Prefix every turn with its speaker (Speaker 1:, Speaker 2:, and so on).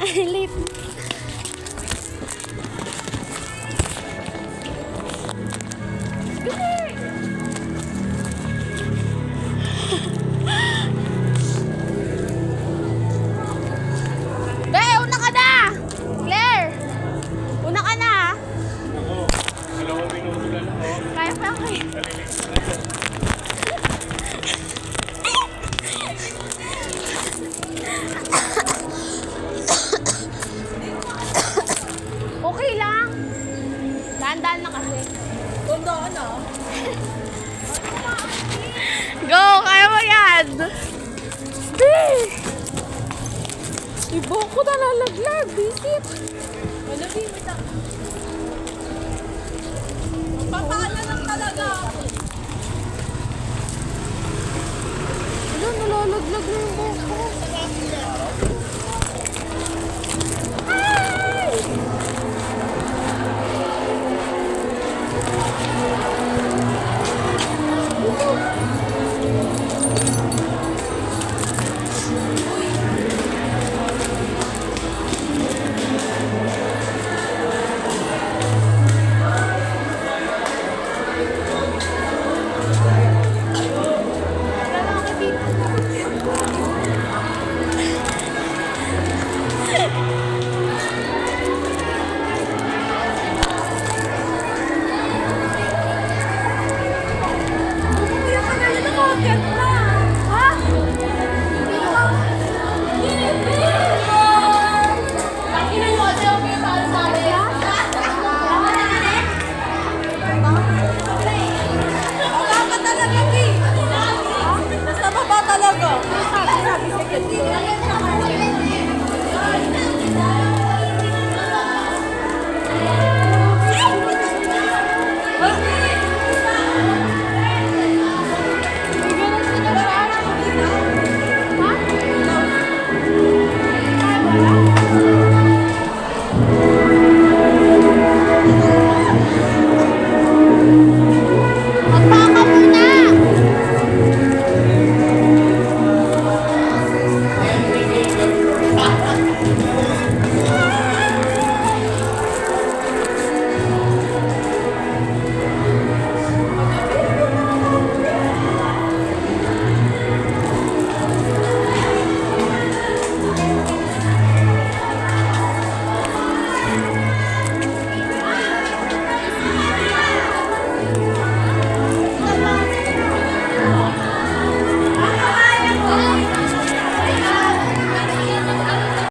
Speaker 1: Late. Be, una ka na! Claire! Una ka na, ha?
Speaker 2: Ako, 2 minuto lang ako.
Speaker 1: Kaya pa ako eh. Okay lang. Dahan-dahan na kasi.
Speaker 3: Tandaan na.
Speaker 1: Go! Kaya mo yan! Ibo ko nalalaglag. Bisit.
Speaker 3: Ano, Bini? Papala lang talaga.
Speaker 1: Ano, nalalaglag na yung buhok ko.
Speaker 3: Kuya ka na yun ang organ na. Ha? Bakit mo ate yung may para sa akin? Baka ka talaga, Bini. Nasa baba talaga.